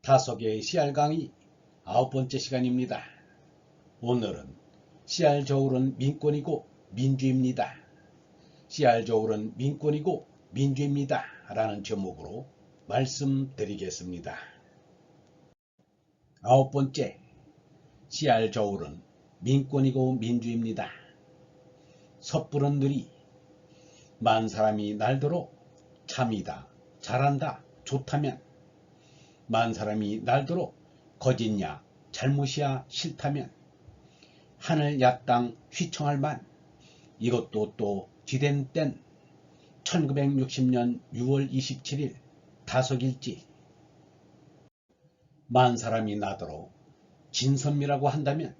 다속의 씨알 강의 9번째 시간입니다. 오늘은 씨알 저울은 민권이고 민주입니다. 씨알 저울은 민권이고 민주입니다. 라는 제목으로 말씀드리겠습니다. 9번째, 씨알 저울은 민권이고 민주입니다. 섣부른 누리, 만 사람이 날도록 참이다, 잘한다, 좋다면, 만 사람이 날도록 거짓냐, 잘못이야, 싫다면, 하늘 야땅 휘청할 만, 이것도 또 뒤된 땐 1960년 6월 27일 다속일지. 만 사람이 나도록 진선미라고 한다면,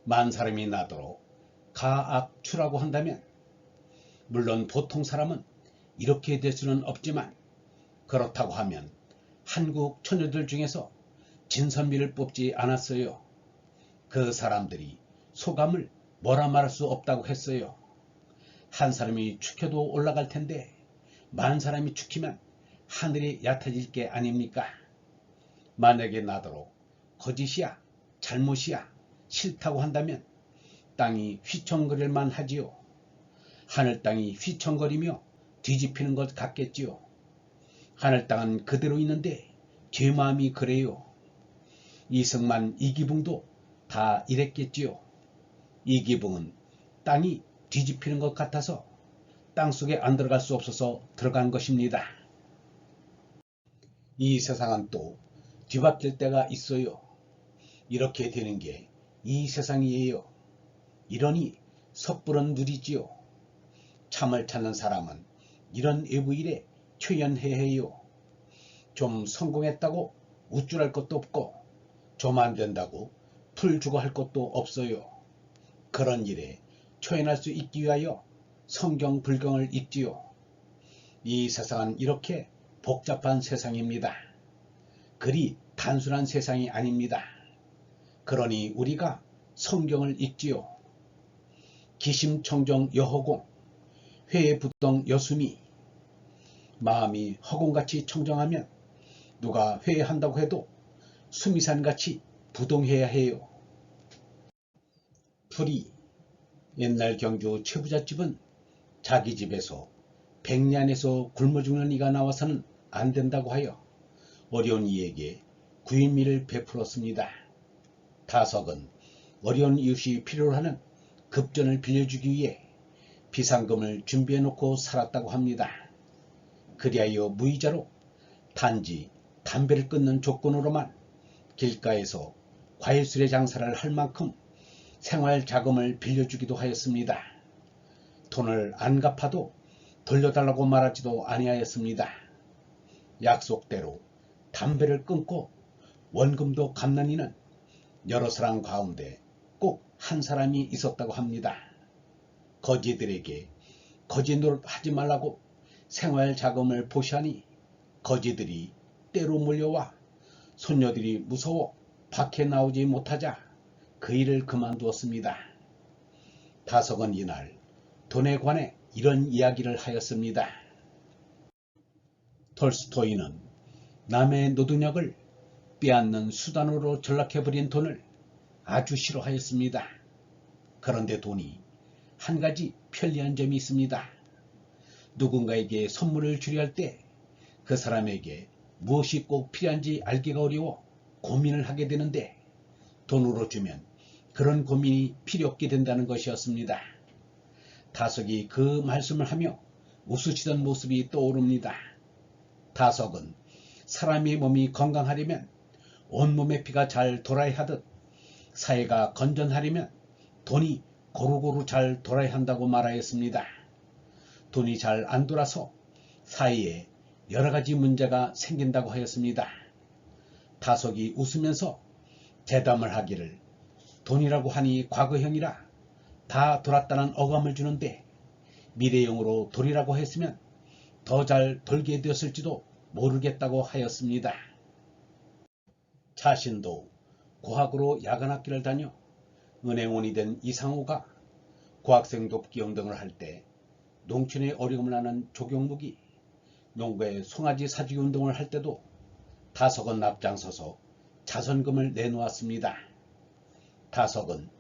만 사람이 나도록 가악추라고 한다면, 물론 보통 사람은 이렇게 될 수는 없지만, 그렇다고 하면 한국 처녀들 중에서 진선미를 뽑지 않았어요. 그 사람들이 소감을 뭐라 말할 수 없다고 했어요. 한 사람이 축혀도 올라갈 텐데 만 사람이 축히면 하늘이 얕아질 게 아닙니까? 만약에 나도록 거짓이야, 잘못이야, 싫다고 한다면 땅이 휘청거릴만 하지요. 하늘 땅이 휘청거리며 뒤집히는 것 같겠지요. 하늘 땅은 그대로 있는데 제 마음이 그래요. 이승만, 이기붕도 다 이랬겠지요. 이기붕은 땅이 뒤집히는 것 같아서 땅속에 안 들어갈 수 없어서 들어간 것입니다. 이 세상은 또 뒤바뀔 때가 있어요. 이렇게 되는 게 이 세상이에요. 이러니 섣부른 누리지요. 참을 찾는 사람은 이런 외부일에 초연해야 해요. 좀 성공했다고 우쭐할 것도 없고 좀 안 된다고 풀 주고 할 것도 없어요. 그런 일에 초연할 수 있기 위하여 성경 불경을 읽지요. 이 세상은 이렇게 복잡한 세상입니다. 그리 단순한 세상이 아닙니다. 그러니 우리가 성경을 읽지요. 기심청정 여허공, 회부동 여수미. 마음이 허공같이 청정하면 누가 회한다고 해도 수미산같이 부동해야 해요. 풀이, 옛날 경주 최부잣집은 자기 집에서 백년에서 굶어 죽는 이가 나와서는 안 된다고 하여 어려운 이에게 구인미를 베풀었습니다. 다석은 어려운 이웃이 필요로 하는 급전을 빌려주기 위해 비상금을 준비해 놓고 살았다고 합니다. 그리하여 무이자로 단지 담배를 끊는 조건으로만 길가에서 과일수레 장사를 할 만큼 생활 자금을 빌려주기도 하였습니다. 돈을 안 갚아도 돌려달라고 말하지도 아니하였습니다. 약속대로 담배를 끊고 원금도 갚는 이는 여러 사람 가운데 꼭 한 사람이 있었다고 합니다. 거지들에게 거지 노릇 하지 말라고 생활 자금을 보시하니 거지들이 때로 몰려와 손녀들이 무서워 밖에 나오지 못하자 그 일을 그만두었습니다. 다석은 이날 돈에 관해 이런 이야기를 하였습니다. 톨스토이는 남의 노동력을 빼앗는 수단으로 전락해버린 돈을 아주 싫어하였습니다. 그런데 돈이 한 가지 편리한 점이 있습니다. 누군가에게 선물을 주려 할 때 그 사람에게 무엇이 꼭 필요한지 알기가 어려워 고민을 하게 되는데 돈으로 주면 그런 고민이 필요 없게 된다는 것이었습니다. 다석이 그 말씀을 하며 웃으시던 모습이 떠오릅니다. 다석은 사람의 몸이 건강하려면 온몸의 피가 잘 돌아야 하듯 사회가 건전하려면 돈이 고루고루 잘 돌아야 한다고 말하였습니다. 돈이 잘 안 돌아서 사회에 여러 가지 문제가 생긴다고 하였습니다. 다석이 웃으면서 대담을 하기를 돈이라고 하니 과거형이라 다 돌았다는 어감을 주는데 미래형으로 돌이라고 했으면 더 잘 돌게 되었을지도 모르겠다고 하였습니다. 자신도 고학으로 야간학교를 다녀 은행원이 된 이상호가 고학생 돕기 운동을 할 때 농촌에 어려움을 하는 조경묵이 농가에 송아지 사주기 운동을 할 때도 다석은 앞장서서 자선금을 내놓았습니다. 다석은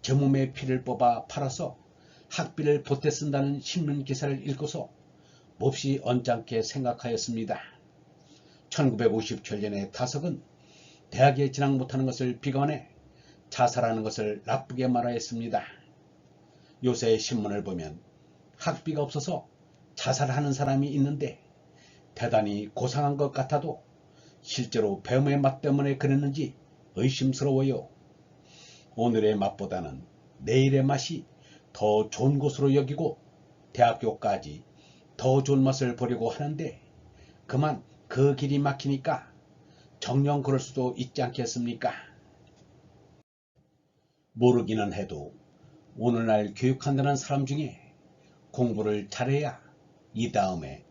저 몸의 피를 뽑아 팔아서 학비를 보태 쓴다는 신문 기사를 읽고서 몹시 언짢게 생각하였습니다. 1957년에 다석은 대학에 진학 못하는 것을 비관해 자살하는 것을 나쁘게 말하였습니다. 요새 신문을 보면 학비가 없어서 자살하는 사람이 있는데 대단히 고상한 것 같아도 실제로 배움의 맛 때문에 그랬는지 의심스러워요. 오늘의 맛보다는 내일의 맛이 더 좋은 것으로 여기고 대학교까지 더 좋은 맛을 보려고 하는데 그만 그 길이 막히니까 정녕 그럴 수도 있지 않겠습니까? 모르기는 해도 오늘날 교육한다는 사람 중에 공부를 잘해야 이 다음에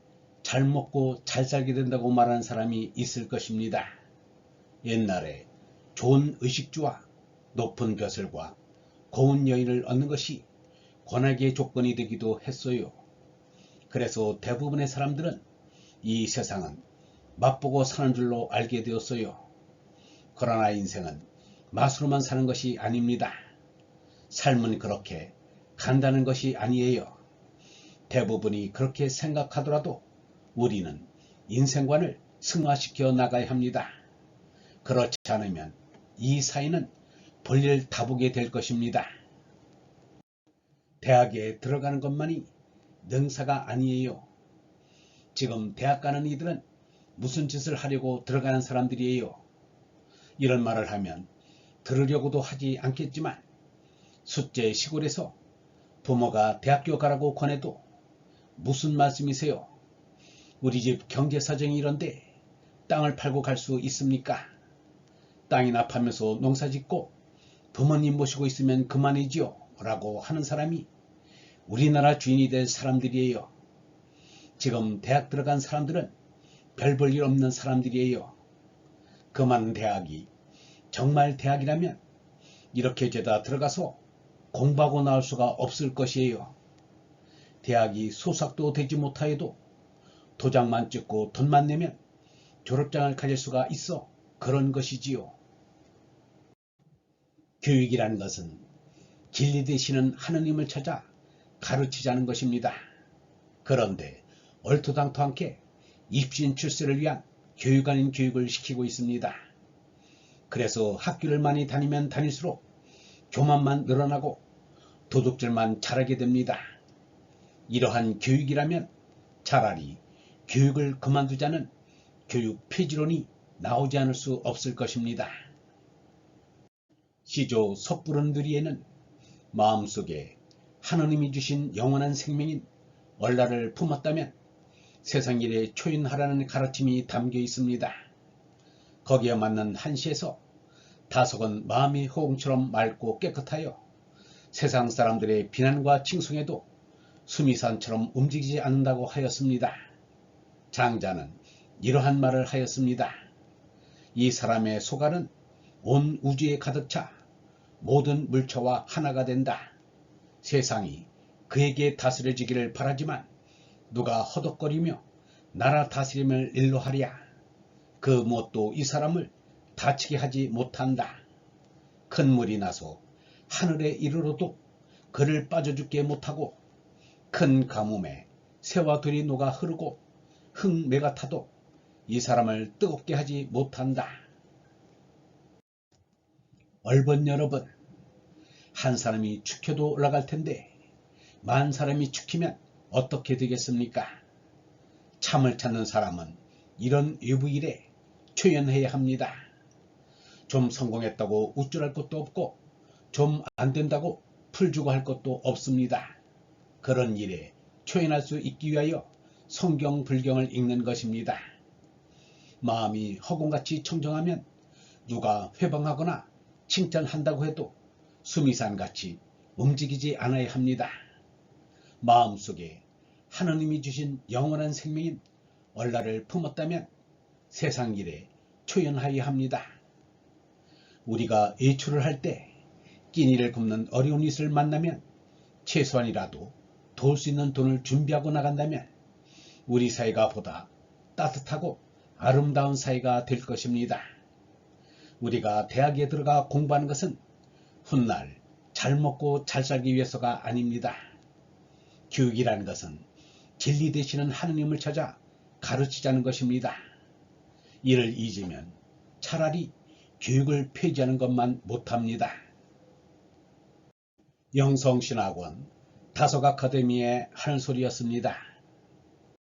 잘 먹고 잘 살게 된다고 말하는 사람이 있을 것입니다. 옛날에 좋은 의식주와 높은 벼슬과 고운 여인을 얻는 것이 권하기의 조건이 되기도 했어요. 그래서 대부분의 사람들은 이 세상은 맛보고 사는 줄로 알게 되었어요. 그러나 인생은 맛으로만 사는 것이 아닙니다. 삶은 그렇게 간다는 것이 아니에요. 대부분이 그렇게 생각하더라도 우리는 인생관을 승화시켜 나가야 합니다. 그렇지 않으면 이 사회는 볼일 다 보게 될 것입니다. 대학에 들어가는 것만이 능사가 아니에요. 지금 대학 가는 이들은 무슨 짓을 하려고 들어가는 사람들이에요. 이런 말을 하면 들으려고도 하지 않겠지만 숫제 시골에서 부모가 대학교 가라고 권해도 무슨 말씀이세요? 우리 집 경제사정이 이런데 땅을 팔고 갈 수 있습니까? 땅이나 파면서 농사짓고 부모님 모시고 있으면 그만이지요 라고 하는 사람이 우리나라 주인이 될 사람들이에요. 지금 대학 들어간 사람들은 별 볼 일 없는 사람들이에요. 그 많은 대학이 정말 대학이라면 이렇게 죄다 들어가서 공부하고 나올 수가 없을 것이에요. 대학이 소삭도 되지 못하여도 도장만 찍고 돈만 내면 졸업장을 가질 수가 있어 그런 것이지요. 교육이라는 것은 진리 되시는 하느님을 찾아 가르치자는 것입니다. 그런데 얼토당토않게 입신 출세를 위한 교육 아닌 교육을 시키고 있습니다. 그래서 학교를 많이 다니면 다닐수록 교만만 늘어나고 도둑질만 잘하게 됩니다. 이러한 교육이라면 차라리 교육을 그만두자는 교육 폐지론이 나오지 않을 수 없을 것입니다. 시조 섣부른 누리에는 마음속에 하느님이 주신 영원한 생명인 얼라를 품었다면 세상 일에 초인하라는 가르침이 담겨 있습니다. 거기에 맞는 한시에서 다석은 마음이 호공처럼 맑고 깨끗하여 세상 사람들의 비난과 칭송에도 수미산처럼 움직이지 않는다고 하였습니다. 장자는 이러한 말을 하였습니다. 이 사람의 소갈은 온 우주에 가득 차 모든 물체와 하나가 된다. 세상이 그에게 다스려지기를 바라지만 누가 허덕거리며 나라 다스림을 일로 하랴. 그 무엇도 이 사람을 다치게 하지 못한다. 큰 물이 나서 하늘에 이르러도 그를 빠져죽게 못하고 큰 가뭄에 새와 들이 녹아 흐르고 흙매가 타도 이 사람을 뜨겁게 하지 못한다. 얼번 여러분, 한 사람이 축혀도 올라갈 텐데 만 사람이 축히면 어떻게 되겠습니까? 참을 찾는 사람은 이런 외부일에 초연해야 합니다. 좀 성공했다고 우쭐할 것도 없고 좀 안된다고 풀주고 할 것도 없습니다. 그런 일에 초연할 수 있기 위하여 성경 불경을 읽는 것입니다. 마음이 허공같이 청정하면 누가 회방하거나 칭찬한다고 해도 수미산같이 움직이지 않아야 합니다. 마음속에 하느님이 주신 영원한 생명인 얼라를 품었다면 세상 일에 초연하여야 합니다. 우리가 외출을 할 때 끼니를 굽는 어려운 이웃을 만나면 최소한이라도 도울 수 있는 돈을 준비하고 나간다면 우리 사회가 보다 따뜻하고 아름다운 사회가 될 것입니다. 우리가 대학에 들어가 공부하는 것은 훗날 잘 먹고 잘 살기 위해서가 아닙니다. 교육이라는 것은 진리 되시는 하느님을 찾아 가르치자는 것입니다. 이를 잊으면 차라리 교육을 폐지하는 것만 못합니다. 영성신학원 다속 아카데미의 하는 소리였습니다.